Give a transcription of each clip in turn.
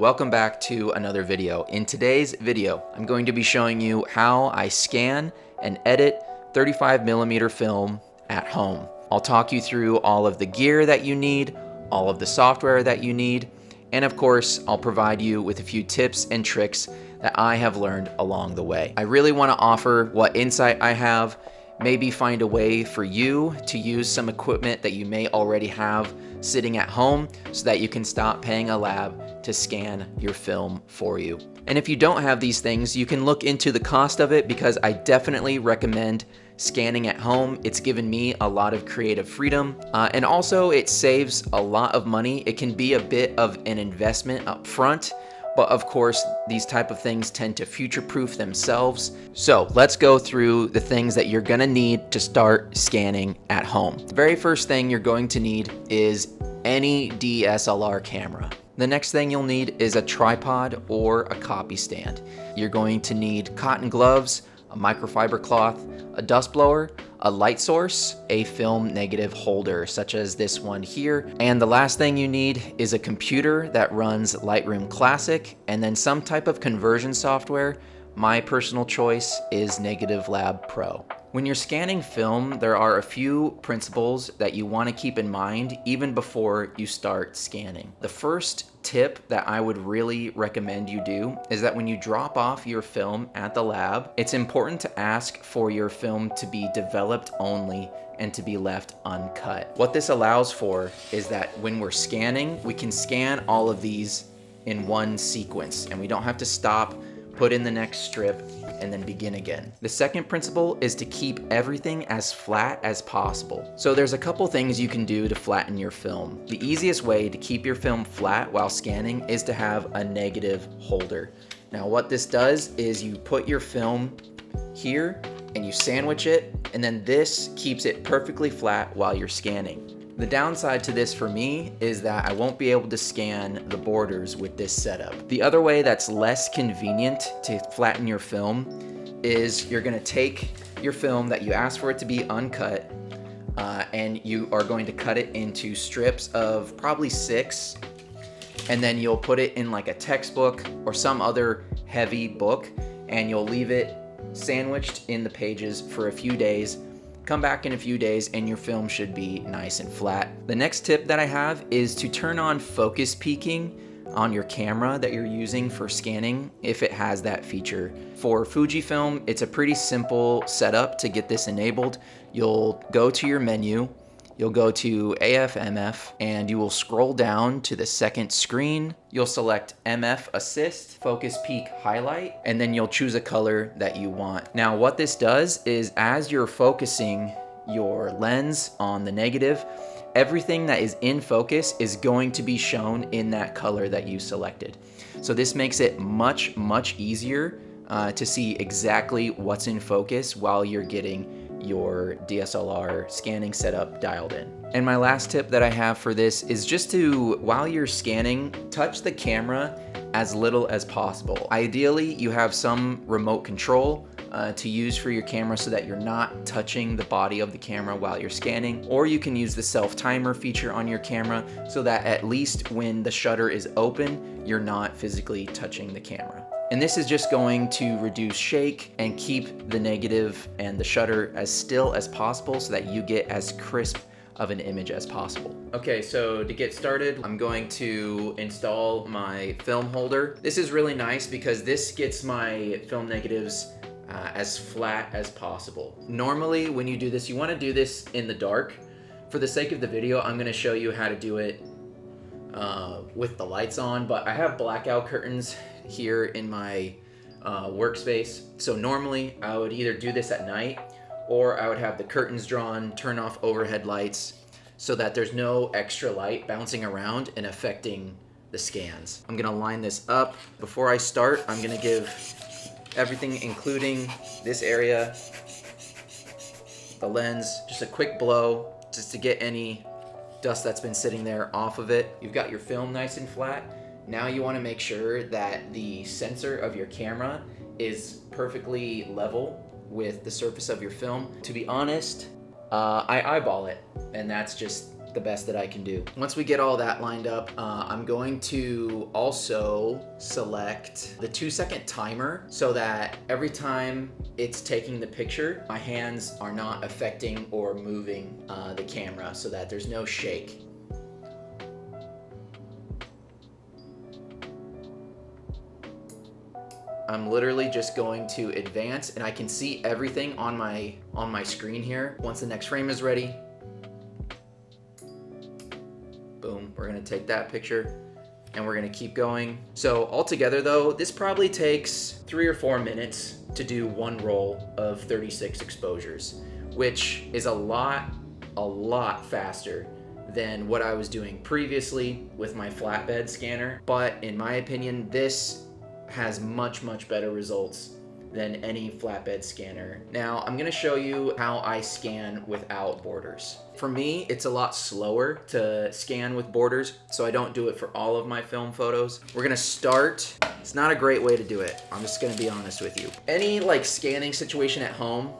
Welcome back to another video. In today's video, I'm going to be showing you how I scan and edit 35mm film at home. I'll talk you through all of the gear that you need, all of the software that you need, and of course, I'll provide you with a few tips and tricks that I have learned along the way. I really want to offer what insight I have, maybe find a way for you to use some equipment that you may already have sitting at home so that you can stop paying a lab to scan your film for you. And if you don't have these things, you can look into the cost of it because I definitely recommend scanning at home. It's given me a lot of creative freedom and also it saves a lot of money. It can be a bit of an investment up front, but of course, these type of things tend to future-proof themselves. So let's go through the things that you're gonna need to start scanning at home. The very first thing you're going to need is any DSLR camera. The next thing you'll need is a tripod or a copy stand. You're going to need cotton gloves, a microfiber cloth, a dust blower, a light source, a film negative holder such as this one here, and the last thing you need is a computer that runs Lightroom Classic and then some type of conversion software. My personal choice is Negative Lab Pro. When you're scanning film, there are a few principles that you want to keep in mind even before you start scanning. The first tip that I would really recommend you do is that when you drop off your film at the lab, it's important to ask for your film to be developed only and to be left uncut. What this allows for is that when we're scanning, we can scan all of these in one sequence and we don't have to stop, put in the next strip, and then begin again. The second principle is to keep everything as flat as possible. So there's a couple things you can do to flatten your film. The easiest way to keep your film flat while scanning is to have a negative holder. Now what this does is you put your film here and you sandwich it, and then this keeps it perfectly flat while you're scanning. The downside to this for me is that I won't be able to scan the borders with this setup. The other way that's less convenient to flatten your film is you're gonna take your film that you asked for it to be uncut and you are going to cut it into strips of probably 6, and then you'll put it in like a textbook or some other heavy book and you'll leave it sandwiched in the pages for a few days. Come back in a few days and your film should be nice and flat. The next tip that I have is to turn on focus peaking on your camera that you're using for scanning if it has that feature. For Fujifilm, it's a pretty simple setup to get this enabled. You'll go to your menu, you'll go to AF/MF, and you will scroll down to the second screen. You'll select MF Assist, Focus Peak Highlight, and then you'll choose a color that you want. Now what this does is as you're focusing your lens on the negative, everything that is in focus is going to be shown in that color that you selected. So this makes it much easier to see exactly what's in focus while you're getting your DSLR scanning setup dialed in. And my last tip that I have for this is just to, while you're scanning, touch the camera as little as possible. Ideally, you have some remote control to use for your camera so that you're not touching the body of the camera while you're scanning, or you can use the self-timer feature on your camera so that at least when the shutter is open, you're not physically touching the camera. And this is just going to reduce shake and keep the negative and the shutter as still as possible so that you get as crisp of an image as possible. Okay, so to get started, I'm going to install my film holder. This is really nice because this gets my film negatives as flat as possible. Normally, when you do this, you want to do this in the dark. For the sake of the video, I'm going to show you how to do it with the lights on, but I have blackout curtains here in my workspace. So normally I would either do this at night or I would have the curtains drawn, turn off overhead lights so that there's no extra light bouncing around and affecting the scans. I'm gonna line this up. Before I start, I'm gonna give everything, including this area, the lens, just a quick blow just to get any dust that's been sitting there off of it. You've got your film nice and flat. Now you want to make sure that the sensor of your camera is perfectly level with the surface of your film. To be honest, I eyeball it, and that's just the best that I can do. Once we get all that lined up, I'm going to also select the 2-second timer so that every time it's taking the picture, my hands are not affecting or moving the camera so that there's no shake. I'm literally just going to advance and I can see everything on my screen here. Once the next frame is ready, boom, we're gonna take that picture and we're gonna keep going. So altogether though, this probably takes 3 or 4 minutes to do one roll of 36 exposures, which is a lot faster than what I was doing previously with my flatbed scanner. But in my opinion, this has much better results than any flatbed scanner. Now I'm gonna show you how I scan without borders. For me, it's a lot slower to scan with borders, so I don't do it for all of my film photos. We're gonna start, it's not a great way to do it, I'm just gonna be honest with you. Any like scanning situation at home,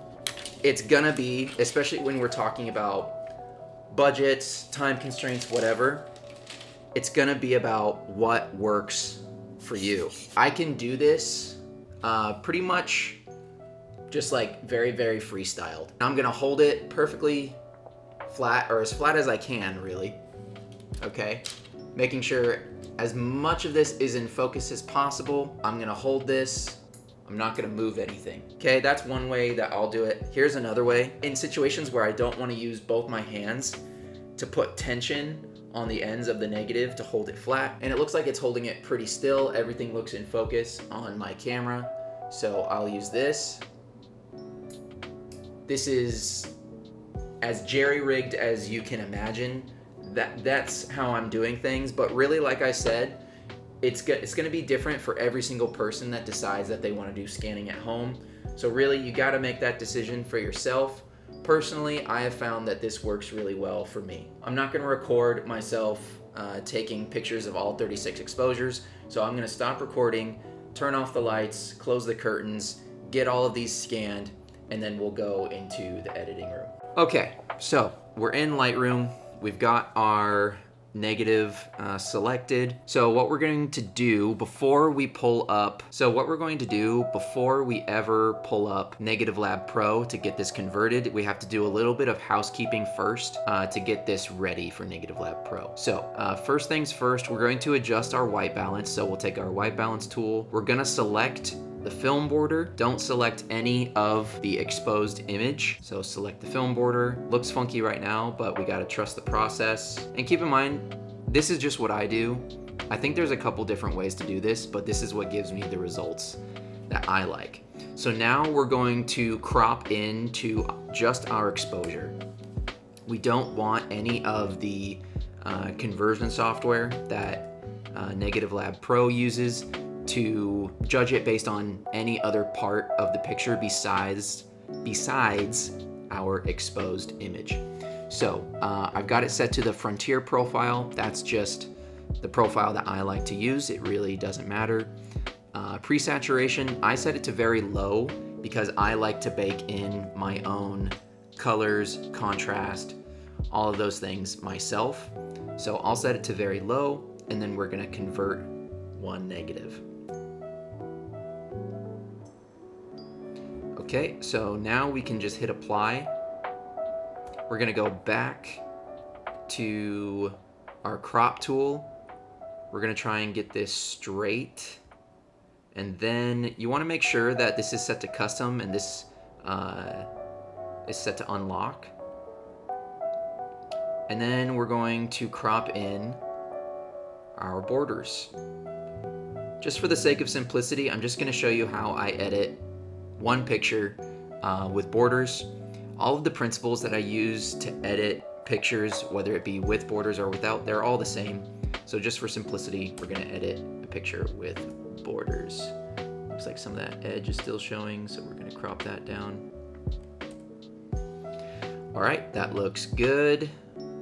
it's gonna be, especially when we're talking about budgets, time constraints, whatever, it's gonna be about what works for you. I can do this pretty much just like very freestyled. I'm gonna hold it perfectly flat, or as flat as I can really, okay? Making sure as much of this is in focus as possible. I'm gonna hold this, I'm not gonna move anything. Okay, that's one way that I'll do it. Here's another way. In situations where I don't wanna use both my hands to put tension on the ends of the negative to hold it flat, and it looks like it's holding it pretty still. Everything looks in focus on my camera, so I'll use this. This is as jerry-rigged as you can imagine. That's how I'm doing things, but really, like I said, it's gonna be different for every single person that decides that they want to do scanning at home. So really, you got to make that decision for yourself. Personally, I have found that this works really well for me. I'm not gonna record myself taking pictures of all 36 exposures, so I'm gonna stop recording, turn off the lights, close the curtains, get all of these scanned, and then we'll go into the editing room. Okay, so we're in Lightroom. We've got our negative selected. So what we're going to do before we ever pull up Negative Lab Pro to get this converted, we have to do a little bit of housekeeping first to get this ready for Negative Lab Pro. So first things first, we're going to adjust our white balance. So we'll take our white balance tool. We're gonna select the film border. Don't select any of the exposed image. So select the film border. Looks funky right now, but we gotta trust the process. And keep in mind, this is just what I do. I think there's a couple different ways to do this, but this is what gives me the results that I like. So now we're going to crop into just our exposure. We don't want any of the conversion software that Negative Lab Pro uses to judge it based on any other part of the picture besides our exposed image. So I've got it set to the Frontier profile. That's just the profile that I like to use. It really doesn't matter. Pre-saturation, I set it to very low because I like to bake in my own colors, contrast, all of those things myself. So I'll set it to very low, and then we're gonna convert one negative. Okay, so now we can just hit apply. We're gonna go back to our crop tool. We're gonna try and get this straight. And then you wanna make sure that this is set to custom and this is set to unlock. And then we're going to crop in our borders. Just for the sake of simplicity, I'm just gonna show you how I edit one picture with borders. All of the principles that I use to edit pictures, whether it be with borders or without, they're all the same. So just for simplicity, we're gonna edit a picture with borders. Looks like some of that edge is still showing, so we're gonna crop that down. All right, that looks good.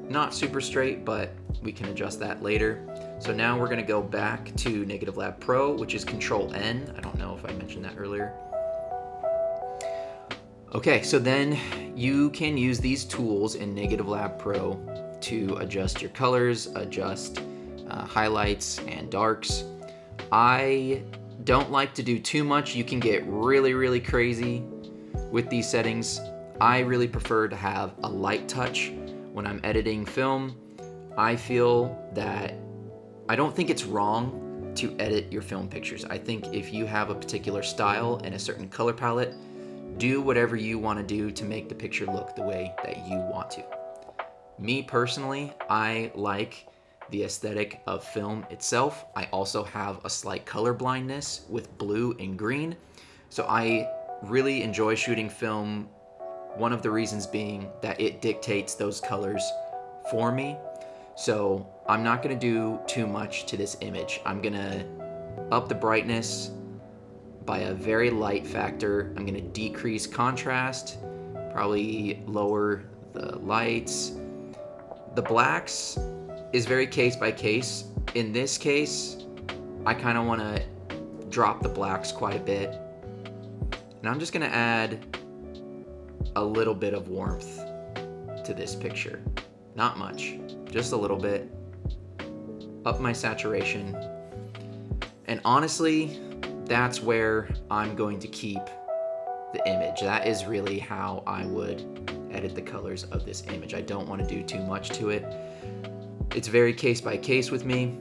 Not super straight, but we can adjust that later. So now we're gonna go back to Negative Lab Pro, which is Control N. I don't know if I mentioned that earlier. Okay, so then you can use these tools in Negative Lab Pro to adjust your colors, adjust highlights and darks. I don't like to do too much. You can get really crazy with these settings. I really prefer to have a light touch when I'm editing film. I feel that I don't think it's wrong to edit your film pictures. I think if you have a particular style and a certain color palette, do whatever you want to do to make the picture look the way that you want to. Me personally, I like the aesthetic of film itself. I also have a slight color blindness with blue and green, so I really enjoy shooting film. One of the reasons being that it dictates those colors for me. So I'm not gonna do too much to this image. I'm gonna up the brightness by a very light factor. I'm gonna decrease contrast, probably lower the lights. The blacks is very case by case. In this case, I kind of want to drop the blacks quite a bit. And I'm just going to add a little bit of warmth to this picture. Not much, just a little bit. Up my saturation. And honestly, that's where I'm going to keep the image. That is really how I would edit the colors of this image. I don't want to do too much to it. It's very case by case with me,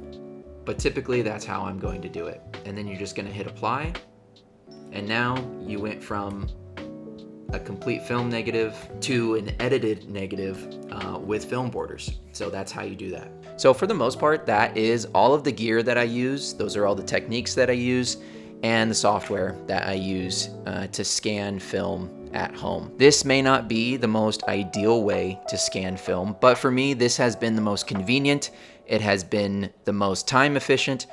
but typically that's how I'm going to do it. And then you're just going to hit apply. And now you went from a complete film negative to an edited negative with film borders. So that's how you do that. So for the most part, that is all of the gear that I use. Those are all the techniques that I use and the software that I use to scan film at home. This may not be the most ideal way to scan film, but for me, this has been the most convenient. It has been the most time efficient,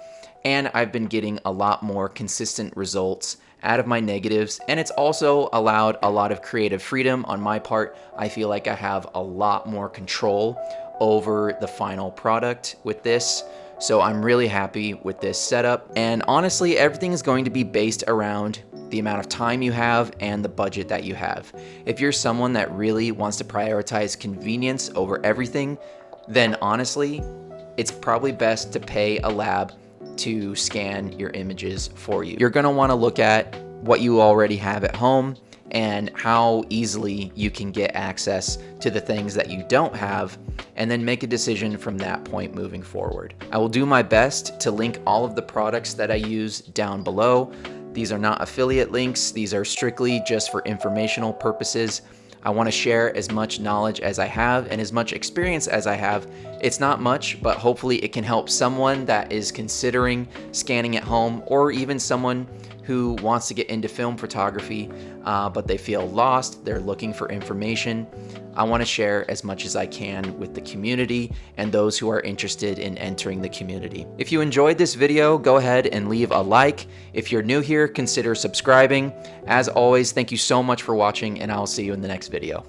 and I've been getting a lot more consistent results out of my negatives, and it's also allowed a lot of creative freedom on my part. I feel like I have a lot more control over the final product with this. So I'm really happy with this setup. And honestly, everything is going to be based around the amount of time you have and the budget that you have. If you're someone that really wants to prioritize convenience over everything, then honestly, it's probably best to pay a lab to scan your images for you. You're gonna wanna look at what you already have at home and how easily you can get access to the things that you don't have, and then make a decision from that point moving forward. I will do my best to link all of the products that I use down below. These are not affiliate links. These are strictly just for informational purposes. I want to share as much knowledge as I have and as much experience as I have. It's not much, but hopefully it can help someone that is considering scanning at home, or even someone who wants to get into film photography, but they feel lost, they're looking for information. I want to share as much as I can with the community and those who are interested in entering the community. If you enjoyed this video, go ahead and leave a like. If you're new here, consider subscribing. As always, thank you so much for watching, and I'll see you in the next video.